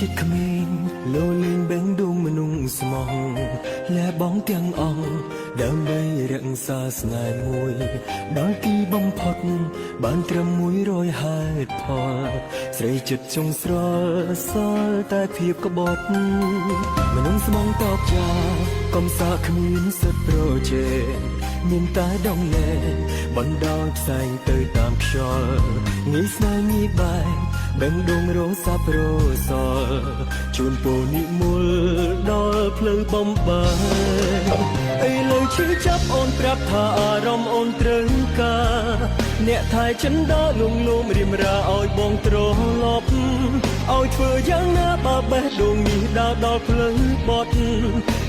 ចិត្តក្មេងលោលេងបេងដួងមនុស្សស្មោះលែបងទាំងអង្គដើម្បីរក្សាស្នេហ៍មួយដល់ទីបំផុតបានត្រឹម100ហេតុផលស្រីចិត្តចុងស្រល់សល់តែភាពក្បត់មនុស្សស្មងតបចាកំសាគ្មានសិទ្ធប្រជែងមានតែដងលែងបណ្ដោយផ្សែងទៅតាមខ្យល់ងាយស្នេហ៍ងាយបែកបេងដួងរសាប្រសល់ជូនពរនិមលដល់ផ្លូវបំបែកអីលើឈឺចាប់អូនប្រាប់ថាអារម្មណ៍អូនត្រូវការអ្នកថែចិនដល់លងលោមរៀមរាឲ្យបងត្រឡប់ឲ្យធ្វើយ៉ាងណាបើបេះដូងនេះដើរដល់ផ្លូវបត់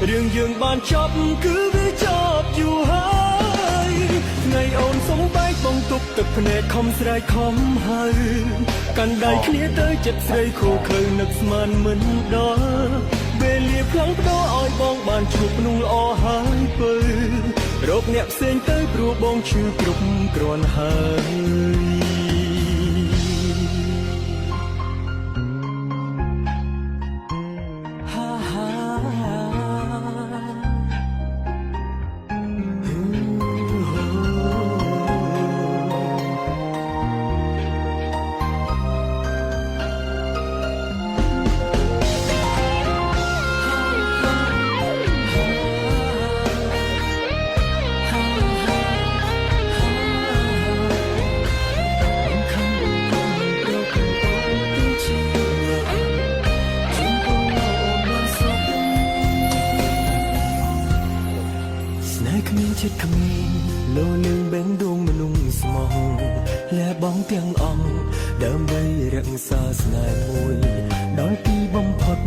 រឿងយើងបានចប់គឺវាចប់យូរហើយថ្ងៃអូនសំបែកបងទប់ទឹកភ្នែកខំស្រែកខំហើយកាន់ដៃគ្នាទៅចិត្តស្រីខូខើនឹកស្មានមិនដល់វេលាផ្លាំងផ្ដោឲ្យបងបានជួបนุ่ងល្អហើយពើរកអ្នកផ្សេងទៅព្រោះបងឈឺគ្រប់គ្រាន់ហើយគ្មានចិត្តគ្មានលោលេងបេងដួងមនុស្សស្មោះលែបងទាំងអង្គដើម្បីរក្សាស្នេហ៍មួយដល់ទីបំផុត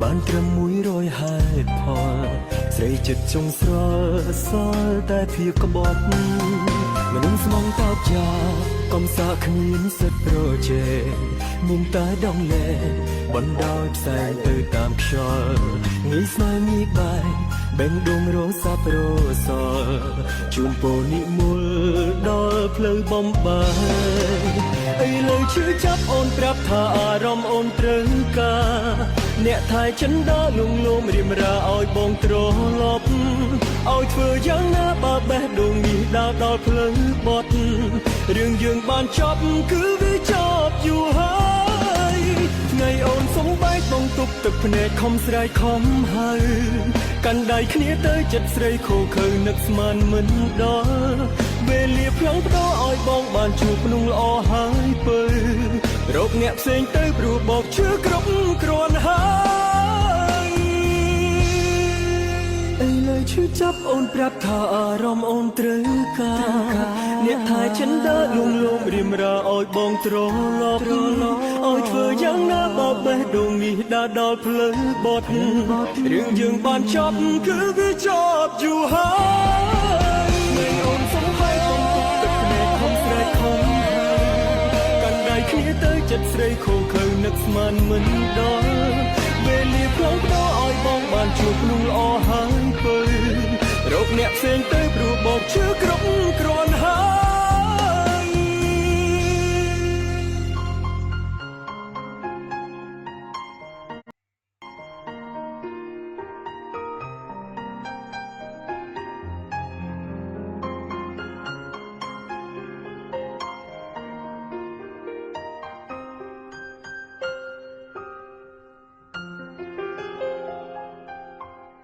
បានត្រឹម100ហេតុផលស្រីចិត្តចុងស្រល់សល់តែភាពក្បត់មនុស្សស្មងតបចាកំសាគ្មានសិទ្ធប្រជែងមានតែដងលែងបណ្ដោយផ្សែងទៅតាមខ្យល់ងាយស្នេហ៍ងាយបែកបេងដួងរសាប្រសល់ជូនពរនិមលដល់ផ្លូវបំបែកអីលើឈឺចាប់អូនប្រាប់ថាអារម្មណ៍អូនត្រូវការអ្នកថែចិនដល់លងលោមរៀមរាឲ្យបងត្រឡប់ឲ្យធ្វើយ៉ាងណាបើបេះដូងនេះដើរដល់ផ្លូវបត់រឿងយើងបានចប់គឺវាចប់យូរហើយថ្ងៃអូនសំបែកបងទប់ទឹកភ្នែកខំស្រែកខំហើយកាន់ដៃគ្នាទៅចិត្តស្រីខូខើនឹកស្មានមិនដល់វេលាផ្លាំងផ្ដោឲ្យបងបានជួបนุ่งល្អហើយពើរកអ្នកផ្សេងទៅព្រោះបងឈឺគ្រប់គ្រាន់ហើយអីលើឈឺចាប់អូនប្រាប់ថាអារម្មណ៍អូនត្រូវការអ្នកថែចិនដើរលងលោមរៀមរាឲ្យបងត្រឡប់ឲ្យធ្វើយ៉ាងណាបើបេះដូងនេះដើរដល់ផ្លូវបត់រឿងយើងបានចប់គឺវាចប់យូរហើយថ្ងៃអូនសំបែកបងទប់ទឹកភ្នែកខំស្រែកខំហើយកាន់ដៃគ្នាទៅចិត្តស្រីខូខើនឹកស្មានមិនដល់វេលាផ្លាំងផ្ដោឲ្យបងបានជួបนุ่งល្អហើយពើរកអ្នកផ្សេងទៅព្រោះបងឈឺគ្រប់គ្រាន់ហើយ